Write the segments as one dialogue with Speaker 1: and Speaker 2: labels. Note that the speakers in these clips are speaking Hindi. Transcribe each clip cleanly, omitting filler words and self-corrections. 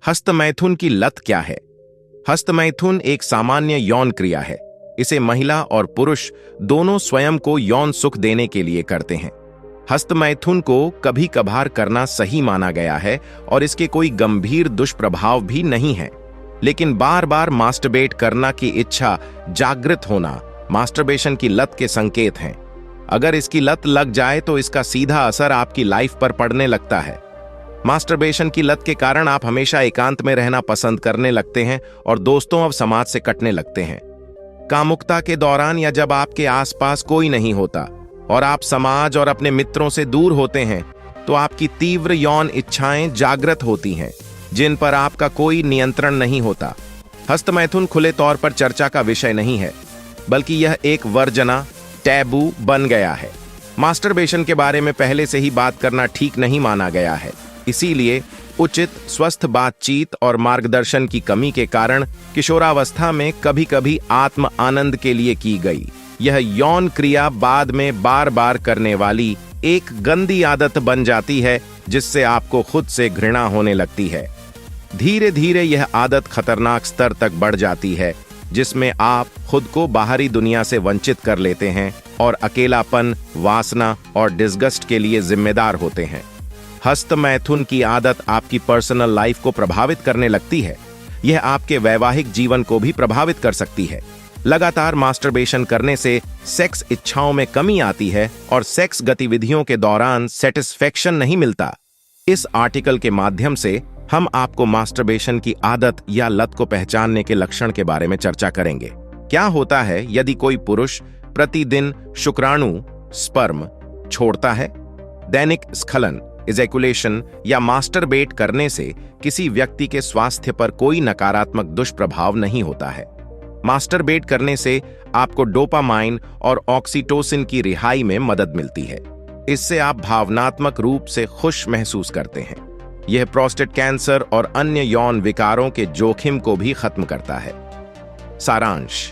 Speaker 1: हस्तमैथुन की लत क्या है? हस्तमैथुन एक सामान्य यौन क्रिया है। इसे महिला और पुरुष दोनों स्वयं को यौन सुख देने के लिए करते हैं। हस्तमैथुन को कभी कभार करना सही माना गया है और इसके कोई गंभीर दुष्प्रभाव भी नहीं है, लेकिन बार बार मास्टरबेट करना की इच्छा जागृत होना मास्टरबेशन की लत के संकेत हैं। अगर इसकी लत लग जाए तो इसका सीधा असर आपकी लाइफ पर पड़ने लगता है। मास्टरबेशन की लत के कारण आप हमेशा एकांत में रहना पसंद करने लगते हैं और दोस्तों और समाज से कटने लगते हैं। कामुकता के दौरान या जब आपके आसपास कोई नहीं होता और आप समाज और अपने मित्रों से दूर होते हैं, तो आपकी तीव्र यौन इच्छाएं जागृत होती हैं, जिन पर आपका कोई नियंत्रण नहीं होता। हस्तमैथुन खुले तौर पर चर्चा का विषय नहीं है, बल्कि यह एक वर्जना टैबू बन गया है। मास्टरबेशन के बारे में पहले से ही बात करना ठीक नहीं माना गया है। इसीलिए उचित स्वस्थ बातचीत और मार्गदर्शन की कमी के कारण किशोरावस्था में कभी कभी आत्म आनंद के लिए की गई यह यौन क्रिया बाद में बार बार करने वाली एक गंदी आदत बन जाती है, जिससे आपको खुद से घृणा होने लगती है। धीरे धीरे यह आदत खतरनाक स्तर तक बढ़ जाती है, जिसमें आप खुद को बाहरी दुनिया से वंचित कर लेते हैं और अकेलापन, वासना और डिस्गस्ट के लिए जिम्मेदार होते हैं। हस्तमैथुन की आदत आपकी पर्सनल लाइफ को प्रभावित करने लगती है। यह आपके वैवाहिक जीवन को भी प्रभावित कर सकती है। लगातार मास्टरबेशन करने से सेक्स इच्छाओं में कमी आती है और सेक्स गतिविधियों के दौरान सेटिस्फेक्शन नहीं मिलता। इस आर्टिकल के माध्यम से हम आपको मास्टरबेशन की आदत या लत को पहचानने के लक्षण के बारे में चर्चा करेंगे। क्या होता है यदि कोई पुरुष प्रतिदिन शुक्राणु स्पर्म छोड़ता है? दैनिक स्खलन इजैकुलेशन या मास्टरबेट करने से किसी व्यक्ति के स्वास्थ्य पर कोई नकारात्मक दुष्प्रभाव नहीं होता है। मास्टरबेट करने से आपको डोपामाइन और ऑक्सीटोसिन की रिहाई में मदद मिलती है। इससे आप भावनात्मक रूप से खुश महसूस करते हैं। यह प्रोस्टेट कैंसर और अन्य यौन विकारों के जोखिम को भी खत्म करता है। सारांश: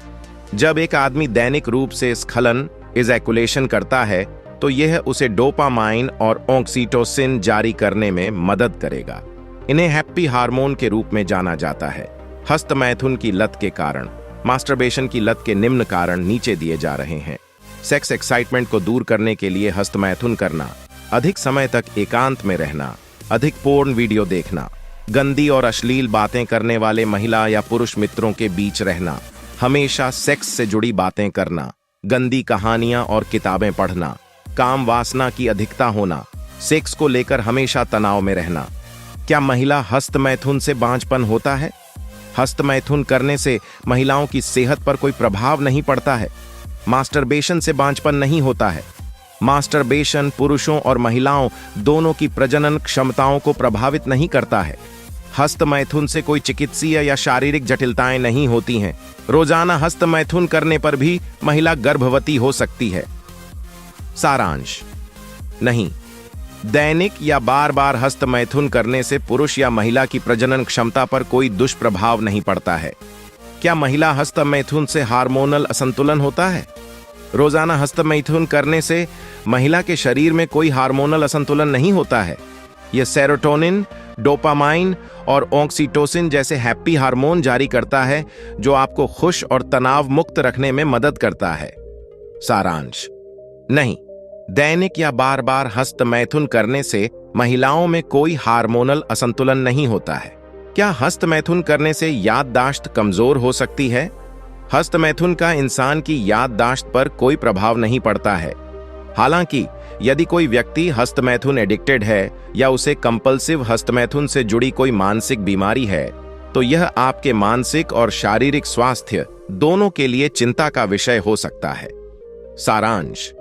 Speaker 1: जब एक आदमी दैनिक रूप से स्खलन इजैकुलेशन करता है, तो यह उसे डोपामाइन और ऑक्सीटोसिन जारी करने में मदद करेगा। इन्हें हैप्पी हार्मोन के रूप में जाना जाता है। हस्तमैथुन की लत के कारण मास्टरबेशन की लत के निम्न कारण नीचे दिए जा रहे हैं। सेक्स एक्साइटमेंट को दूर करने के लिए हस्तमैथुन करना, अधिक समय तक एकांत में रहना, अधिक पोर्न वीडियो देखना, गंदी और अश्लील बातें करने वाले महिला या पुरुष मित्रों के बीच रहना, हमेशा सेक्स से जुड़ी बातें करना, गंदी कहानियां और किताबें पढ़ना, काम वासना की अधिकता होना, सेक्स को लेकर हमेशा तनाव में रहना। क्या महिला हस्तमैथुन से बांझपन होता है? हस्तमैथुन करने से महिलाओं की सेहत पर कोई प्रभाव नहीं पड़ता है। मास्टरबेशन से बांझपन नहीं होता है। मास्टरबेशन पुरुषों और महिलाओं दोनों की प्रजनन क्षमताओं को प्रभावित नहीं करता है। हस्तमैथुन से कोई चिकित्सीय या शारीरिक जटिलताएं नहीं होती हैं। रोजाना हस्तमैथुन करने पर भी महिला गर्भवती हो सकती है। सारांश: नहीं, दैनिक या बार बार हस्तमैथुन करने से पुरुष या महिला की प्रजनन क्षमता पर कोई दुष्प्रभाव नहीं पड़ता है। क्या महिला हस्तमैथुन से हार्मोनल असंतुलन होता है? रोजाना हस्तमैथुन करने से महिला के शरीर में कोई हार्मोनल असंतुलन नहीं होता है। यह सेरोटोनिन, डोपामाइन और ऑक्सीटोसिन जैसे हैप्पी हार्मोन जारी करता है, जो आपको खुश और तनाव मुक्त रखने में मदद करता है। सारांश: नहीं, दैनिक या बार बार हस्तमैथुन करने से महिलाओं में कोई हार्मोनल असंतुलन नहीं होता है। क्या हस्तमैथुन करने से याददाश्त कमजोर हो सकती है? हस्तमैथुन का इंसान की याददाश्त पर कोई प्रभाव नहीं पड़ता है। हालांकि यदि कोई व्यक्ति हस्तमैथुन एडिक्टेड है या उसे कंपल्सिव हस्तमैथुन से जुड़ी कोई मानसिक बीमारी है, तो यह आपके मानसिक और शारीरिक स्वास्थ्य दोनों के लिए चिंता का विषय हो सकता है। सारांश: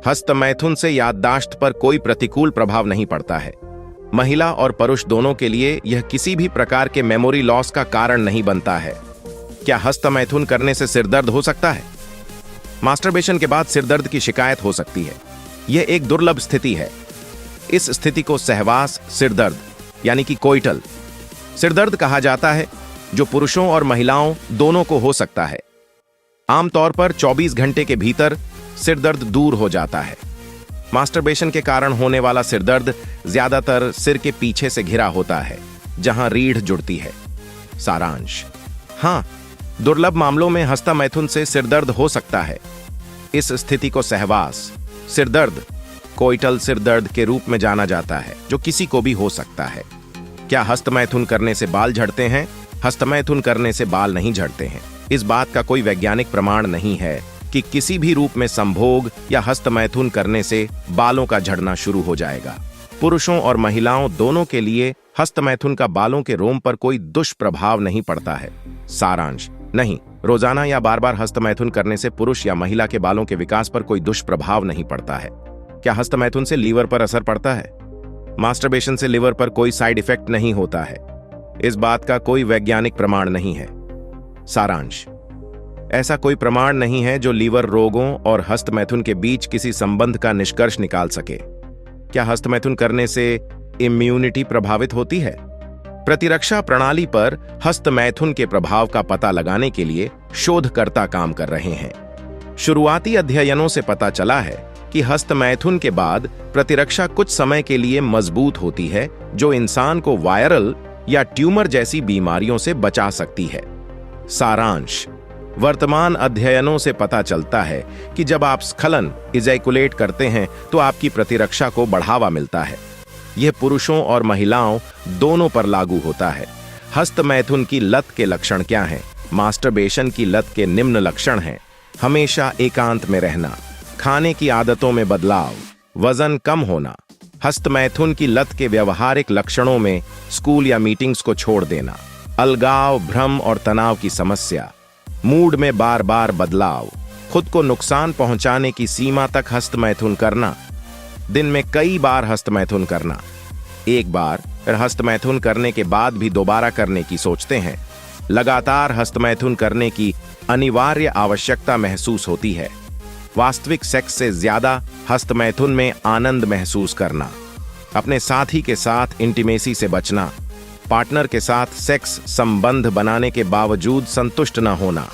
Speaker 1: हस्तमैथुन से याददाश्त पर कोई प्रतिकूल प्रभाव नहीं पड़ता है। महिला और पुरुष दोनों के लिए यह किसी भी प्रकार के मेमोरी लॉस का कारण नहीं बनता है। क्या हस्तमैथुन करने से सिरदर्द हो सकता है? मास्टरबेशन के बाद सिरदर्द की शिकायत हो सकती है। यह एक दुर्लभ स्थिति है। इस स्थिति को सहवास सिरदर्द यानी कि कोइटल सिरदर्द कहा जाता है, जो पुरुषों और महिलाओं दोनों को हो सकता है। आमतौर पर 24 घंटे के भीतर सिरदर्द दूर हो जाता है। मास्टरबेशन के कारण होने वाला सिरदर्द ज्यादातर सिर के पीछे से घिरा होता है। जहां रीढ़ जुड़ती है। सारांश: हाँ, दुर्लभ मामलों में हस्तमैथुन से सिरदर्द हो सकता है। इस स्थिति को सहवास सिरदर्द, कोइटल सिरदर्द के रूप में जाना जाता है, जो किसी को भी हो सकता है। क्या हस्तमैथुन करने से बाल झड़ते हैं? हस्तमैथुन करने से बाल नहीं झड़ते हैं। इस बात का कोई वैज्ञानिक प्रमाण नहीं है कि किसी भी रूप में संभोग या हस्तमैथुन करने से बालों का झड़ना शुरू हो जाएगा। पुरुषों और महिलाओं दोनों के लिए हस्तमैथुन का बालों के रोम पर कोई दुष्प्रभाव नहीं पड़ता है। सारांश: नहीं, रोजाना या बार बार हस्तमैथुन करने से पुरुष या महिला के बालों के विकास पर कोई दुष्प्रभाव नहीं पड़ता है। क्या हस्तमैथुन से लीवर पर असर पड़ता है? मास्टरबेशन से लीवर पर कोई साइड इफेक्ट नहीं होता है। इस बात का कोई वैज्ञानिक प्रमाण नहीं है। सारांश: ऐसा कोई प्रमाण नहीं है जो लीवर रोगों और हस्तमैथुन के बीच किसी संबंध का निष्कर्ष निकाल सके। क्या हस्तमैथुन करने से इम्यूनिटी प्रभावित होती है? प्रतिरक्षा प्रणाली पर हस्तमैथुन के प्रभाव का पता लगाने के लिए शोधकर्ता काम कर रहे हैं। शुरुआती अध्ययनों से पता चला है कि हस्तमैथुन के बाद प्रतिरक्षा कुछ समय के लिए मजबूत होती है, जो इंसान को वायरल या ट्यूमर जैसी बीमारियों से बचा सकती है। सारांश: वर्तमान अध्ययनों से पता चलता है कि जब आप स्खलन इजैकुलेट करते हैं तो आपकी प्रतिरक्षा को बढ़ावा मिलता है। यह पुरुषों और महिलाओं दोनों पर लागू होता है। हस्तमैथुन की लत के लक्षण क्या हैं? मास्टरबेशन की लत के निम्न लक्षण हैं: हमेशा एकांत में रहना, खाने की आदतों में बदलाव, वजन कम होना। हस्तमैथुन की लत के व्यवहारिक लक्षणों में स्कूल या मीटिंग्स को छोड़ देना, अलगाव, भ्रम और तनाव की समस्या, मूड में बार बार बदलाव, खुद को नुकसान पहुंचाने की सीमा तक हस्तमैथुन करना, दिन में कई बार हस्तमैथुन करना, एक बार फिर हस्तमैथुन करने के बाद भी दोबारा करने की सोचते हैं, लगातार हस्तमैथुन करने की अनिवार्य आवश्यकता महसूस होती है, वास्तविक सेक्स से ज्यादा हस्तमैथुन में आनंद महसूस करना, अपने साथी के साथ इंटीमेसी से बचना, पार्टनर के साथ सेक्स संबंध बनाने के बावजूद संतुष्ट न होना।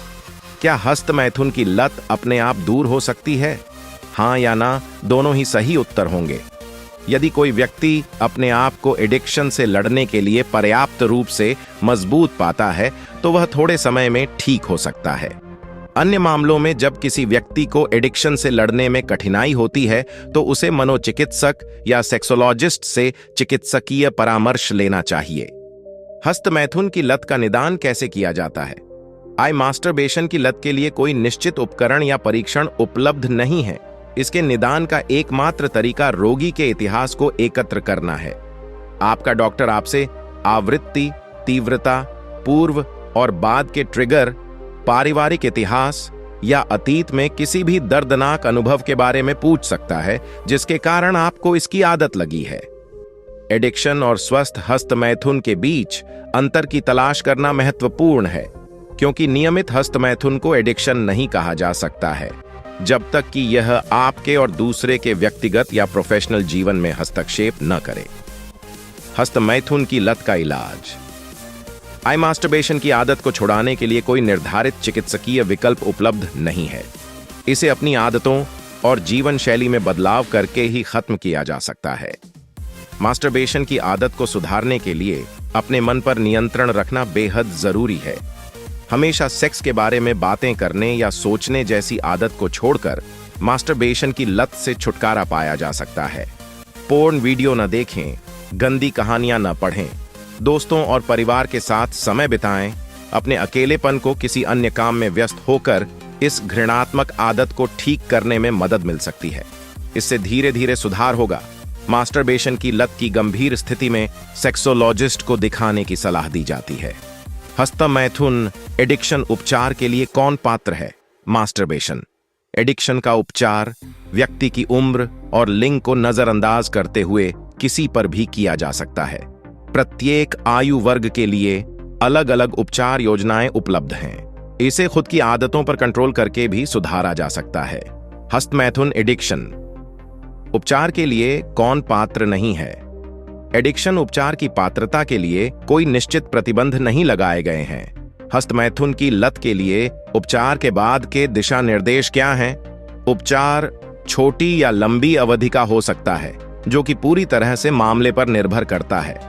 Speaker 1: क्या हस्तमैथुन की लत अपने आप दूर हो सकती है? हाँ या ना, दोनों ही सही उत्तर होंगे। यदि कोई व्यक्ति अपने आप को एडिक्शन से लड़ने के लिए पर्याप्त रूप से मजबूत पाता है तो वह थोड़े समय में ठीक हो सकता है। अन्य मामलों में जब किसी व्यक्ति को एडिक्शन से लड़ने में कठिनाई होती है तो उसे मनोचिकित्सक या सेक्सोलॉजिस्ट से चिकित्सकीय परामर्श लेना चाहिए। हस्तमैथुन की लत का निदान कैसे किया जाता है? मास्टरबेशन की लत के लिए कोई निश्चित उपकरण या परीक्षण उपलब्ध नहीं है। इसके निदान का एकमात्र तरीका रोगी के इतिहास को एकत्र करना है। आपका डॉक्टर आपसे आवृत्ति, तीव्रता, पूर्व और बाद के ट्रिगर, पारिवारिक इतिहास या अतीत में किसी भी दर्दनाक अनुभव के बारे में पूछ सकता है जिसके कारण आपको इसकी आदत लगी है। एडिक्शन और स्वस्थ हस्तमैथुन के बीच अंतर की तलाश करना महत्वपूर्ण है, क्योंकि नियमित हस्तमैथुन को एडिक्शन नहीं कहा जा सकता है जब तक कि यह आपके और दूसरे के व्यक्तिगत या प्रोफेशनल जीवन में हस्तक्षेप न करे। हस्तमैथुन की लत का इलाज। मास्टरबेशन की आदत को छुड़ाने के लिए कोई निर्धारित चिकित्सकीय विकल्प उपलब्ध नहीं है। इसे अपनी आदतों और जीवन शैली में बदलाव करके ही खत्म किया जा सकता है। मास्टरबेशन की आदत को सुधारने के लिए अपने मन पर नियंत्रण रखना बेहद जरूरी है। हमेशा सेक्स के बारे में बातें करने या सोचने जैसी आदत को छोड़कर मास्टरबेशन की लत से छुटकारा पाया जा सकता है। पोर्न वीडियो न देखें, गंदी कहानियां न पढ़ें, दोस्तों और परिवार के साथ समय बिताएं, अपने अकेलेपन को किसी अन्य काम में व्यस्त होकर इस घृणात्मक आदत को ठीक करने में मदद मिल सकती है। इससे धीरे धीरे सुधार होगा। मास्टरबेशन की लत की गंभीर स्थिति में सेक्सोलॉजिस्ट को दिखाने की सलाह दी जाती है। हस्तमैथुन एडिक्शन उपचार के लिए कौन पात्र है? मास्टरबेशन एडिक्शन का उपचार व्यक्ति की उम्र और लिंग को नजरअंदाज करते हुए किसी पर भी किया जा सकता है। प्रत्येक आयु वर्ग के लिए अलग अलग उपचार योजनाएं उपलब्ध हैं। इसे खुद की आदतों पर कंट्रोल करके भी सुधारा जा सकता है। हस्तमैथुन एडिक्शन उपचार के लिए कौन पात्र नहीं है? एडिक्शन उपचार की पात्रता के लिए कोई निश्चित प्रतिबंध नहीं लगाए गए हैं। हस्तमैथुन की लत के लिए उपचार के बाद के दिशा निर्देश क्या हैं? उपचार छोटी या लंबी अवधि का हो सकता है, जो कि पूरी तरह से मामले पर निर्भर करता है।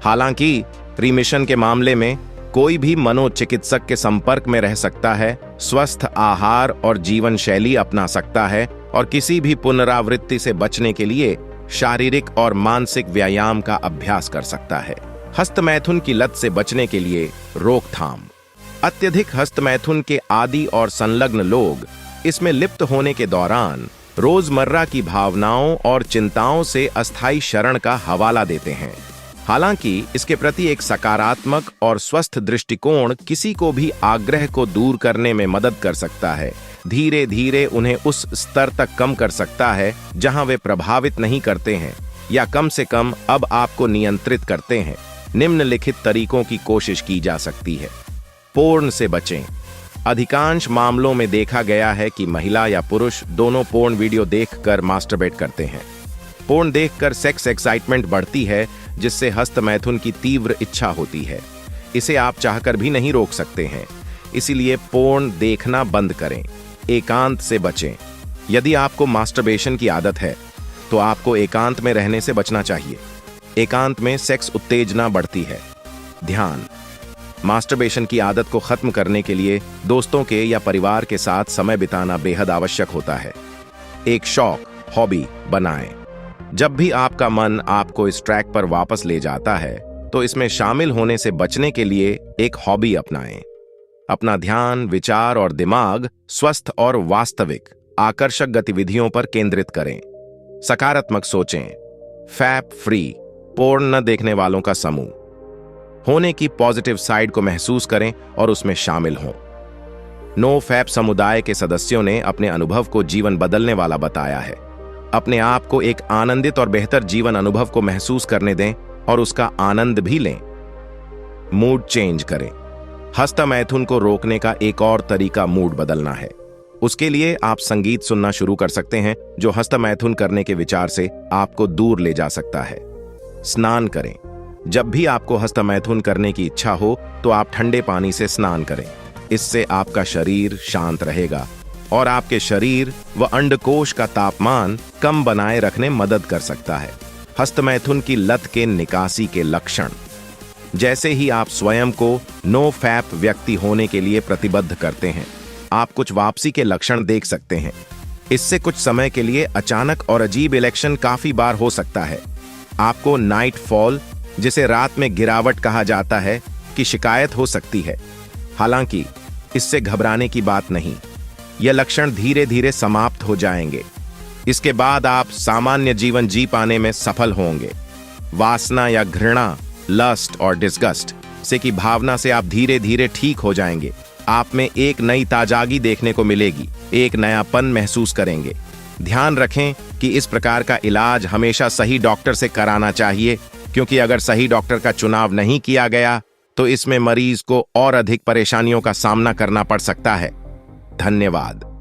Speaker 1: हालांकि रिमिशन के मामले में कोई भी मनोचिकित्सक के संपर्क में रह सकता है, स्वस्थ आहार और जीवन शैली अपना सकता है और किसी भी पुनरावृत्ति से बचने के लिए शारीरिक और मानसिक व्यायाम का अभ्यास कर सकता है। हस्तमैथुन की लत से बचने के लिए रोकथाम। अत्यधिक हस्तमैथुन के आदी और संलग्न लोग इसमें लिप्त होने के दौरान रोजमर्रा की भावनाओं और चिंताओं से अस्थायी शरण का हवाला देते हैं। हालांकि इसके प्रति एक सकारात्मक और स्वस्थ दृष्टिकोण किसी को भी आग्रह को दूर करने में मदद कर सकता है, धीरे धीरे उन्हें उस स्तर तक कम कर सकता है जहां वे प्रभावित नहीं करते हैं या कम से कम अब आपको नियंत्रित करते हैं। निम्नलिखित तरीकों की कोशिश की जा सकती है। पोर्न से बचें। अधिकांश मामलों में देखा गया है कि महिला या पुरुष दोनों पोर्न वीडियो देखकर मास्टरबेट करते हैं। पोर्न देखकर सेक्स एक्साइटमेंट बढ़ती है, जिससे हस्तमैथुन की तीव्र इच्छा होती है। इसे आप चाहकर भी नहीं रोक सकते हैं, इसीलिए पोर्न देखना बंद करें। एकांत से बचें। यदि आपको मास्टरबेशन की आदत है तो आपको एकांत में रहने से बचना चाहिए। एकांत में सेक्स उत्तेजना बढ़ती है। ध्यान। मास्टरबेशन की आदत को खत्म करने के लिए दोस्तों के या परिवार के साथ समय बिताना बेहद आवश्यक होता है। एक शौक, हॉबी बनाएं। जब भी आपका मन आपको इस ट्रैक पर वापस ले जाता है तो इसमें शामिल होने से बचने के लिए एक हॉबी अपनाएं। अपना ध्यान, विचार और दिमाग स्वस्थ और वास्तविक आकर्षक गतिविधियों पर केंद्रित करें। सकारात्मक सोचें। फैप फ्री, पोर्न न देखने वालों का समूह। होने की पॉजिटिव साइड को महसूस करें और उसमें शामिल हों। नो फैप समुदाय के सदस्यों ने अपने अनुभव को जीवन बदलने वाला बताया है। अपने आप को एक आनंदित और बेहतर जीवन अनुभव को महसूस करने दें और उसका आनंद भी लें। मूड चेंज करें। हस्तमैथुन को रोकने का एक और तरीका मूड बदलना है। उसके लिए आप संगीत सुनना शुरू कर सकते हैं, जो हस्तमैथुन करने के विचार से आपको दूर ले जा सकता है। स्नान करें। जब भी आपको हस्तमैथुन करने की इच्छा हो तो आप ठंडे पानी से स्नान करें। इससे आपका शरीर शांत रहेगा और आपके शरीर व अंडकोश का तापमान कम बनाए रखने मदद कर सकता है। हस्तमैथुन की लत के निकासी के लक्षण। जैसे ही आप स्वयं को नो फैप व्यक्ति होने के लिए प्रतिबद्ध करते हैं, आप कुछ वापसी के लक्षण देख सकते हैं। इससे कुछ समय के लिए अचानक और अजीब इलेक्शन काफी बार हो सकता है। आपको नाइट फॉल, जिसे रात में गिरावट कहा जाता है, की शिकायत हो सकती है। हालांकि इससे घबराने की बात नहीं, यह लक्षण धीरे धीरे समाप्त हो जाएंगे। इसके बाद आप सामान्य जीवन जी पाने में सफल होंगे। वासना या घृणा, लस्ट और डिस्गस्ट से की भावना से आप धीरे धीरे ठीक हो जाएंगे। आप में एक नई ताजागी देखने को मिलेगी, एक नयापन महसूस करेंगे। ध्यान रखें कि इस प्रकार का इलाज हमेशा सही डॉक्टर से कराना चाहिए, क्योंकि अगर सही डॉक्टर का चुनाव नहीं किया गया तो इसमें मरीज को और अधिक परेशानियों का सामना करना पड़ सकता है। धन्यवाद।